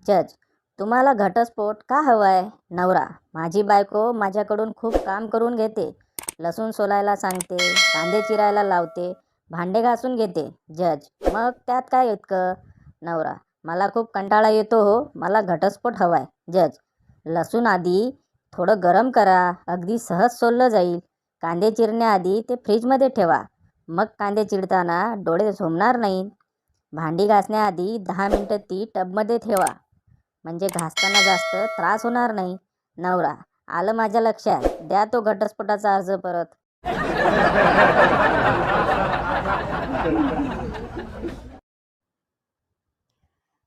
जज, तुम्हाला घटस्फोट का हवाय? नवरा, माझी बायको माझ्याकडून खूप काम करून घेते. लसूण सोलायला सांगते, कांदे चिरायला लावते, भांडे घासून घेते. जज, मग त्यात काय इतकं? नवरा, मला खूप कंटाळा येतो हो, मला घटस्फोट हवाय. जज, लसूण आधी थोडं गरम करा, अगदी सहज सोललं जाईल. कांदे चिरण्याआधी ते फ्रीजमध्ये ठेवा, मग कांदे चिरताना डोळे झोमणार नाहीत. भांडी घासण्याआधी 10 मिनिटं ती टबमध्ये ठेवा, म्हणजे घासताना जास्त त्रास होणार नाही. नवरा, आलं माझ्या लक्षात, द्या तो घटस्फोटाचा अर्ज परत.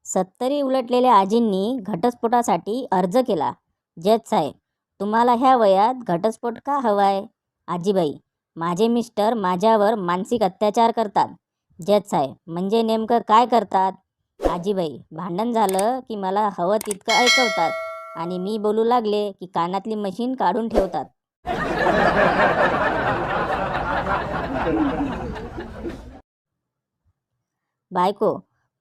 सत्तरी उलटलेल्या आजींनी घटस्फोटासाठी अर्ज केला. जज साहेब, तुम्हाला ह्या वयात घटस्फोट का हवाय? आजीबाई, माझे मिस्टर माझ्यावर मानसिक अत्याचार करतात. जज साहेब, म्हणजे नेमकं काय करतात? आजीबाई, भांडण झालं की मला हवं तितकं ऐकवतात आणि मी बोलू लागले की कानातली मशीन काढून ठेवतात. बायको,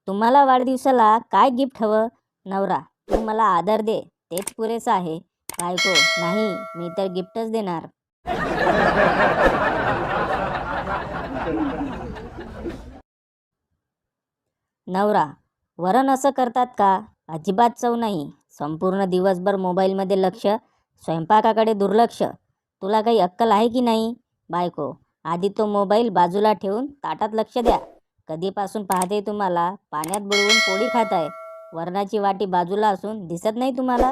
तुम्हाला वाढदिवसाला काय गिफ्ट हवं? नवरा, तू मला आदर दे, तेच पुरेसं आहे. बायको, नाही, मी तर गिफ्टच देणार. नवरा, वरण असं करतात का? अजिबात चव नाही. संपूर्ण दिवसभर मोबाईलमध्ये लक्ष, स्वयंपाकाकडे दुर्लक्ष. तुला काही अक्कल आहे की नाही? बायको, आधी तो मोबाईल बाजूला ठेवून ताटात लक्ष द्या. कधीपासून पाहते तुम्हाला पाण्यात बुडवून पोळी खाताय. वरणाची वाटी बाजूला असून दिसत नाही तुम्हाला?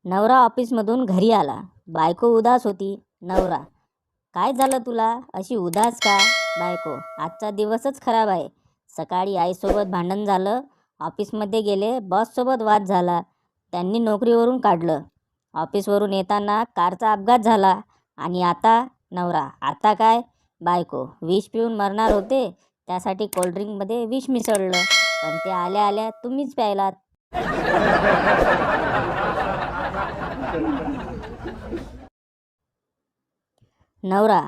नवरा ऑफिसमधून घरी आला. बायको उदास होती. नवरा, काय झालं तुला, अशी उदास का? बायको, आजचा दिवसच खराब आहे. सकाळी आईसोबत भांडण झालं, ऑफिसमध्ये गेले, बॉससोबत वाद झाला, त्यांनी नोकरीवरून काढलं. ऑफिसवरून येताना कारचा अपघात झाला आणि आता? नवरा, आता काय? बायको, विष पिऊन मरणार होते, त्यासाठी कोल्ड्रिंकमध्ये विष मिसळलं, पण ते आल्या आल्या तुम्हीच प्यायलात. नवरा,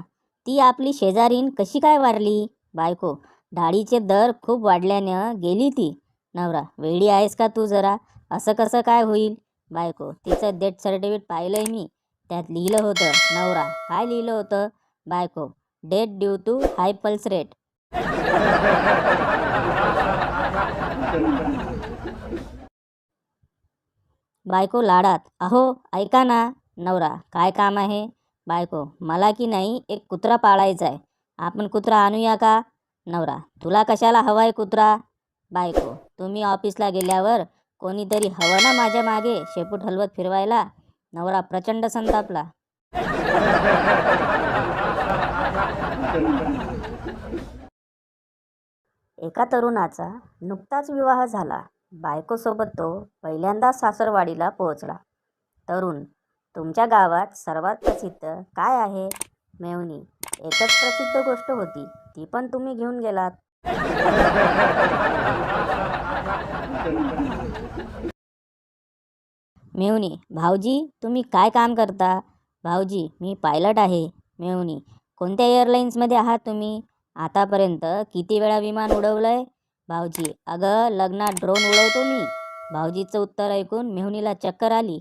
ती आपली शेजारीण कशी काय वारली? बायको, डाळीचे दर खूप वाढल्यानं गेली ती. नवरा, वेडी आहेस का तू जरा, असं कसं काय होईल? बायको, तिचं डेथ सर्टिफिकेट पाहिलंय मी, त्यात लिहिलं होतं. नवरा, काय लिहिलं होतं? बायको, death due to high pulse rate. बायको लाडात, अहो ऐका ना. नवरा, काय काम आहे? बायको, मला की नाही एक कुत्रा पाळायचा आहे, आपण कुत्रा आणूया का? नवरा, तुला कशाला हवाय कुत्रा? बायको, तुम्ही ऑफिसला गेल्यावर कोणीतरी हवं ना माझ्या मागे शेपूट हलवत फिरवायला. नवरा प्रचंड संतापला. एका तरुणाचा नुकताच विवाह झाला. बायकोसोबत तो पहिल्यांदा सासरवाडीला पोहोचला. तरुण, तुमच्या गावात सर्वात प्रसिद्ध काय आहे? मेवणी, एकच प्रसिद्ध गोष्ट होती, ती पण तुम्ही घेऊन गेलात. मेवणी, भाऊजी तुम्ही काय काम करता? भाऊजी, मी पायलट आहे. मेवणी, कोणत्या एअरलाईन्समध्ये आहात तुम्ही? आतापर्यंत किती वेळा विमान उडवलंय? भाऊजी, अगं लग्नात ड्रोन उडवतो मी. भाऊजीचं उत्तर ऐकून मेहुणीला चक्कर आली.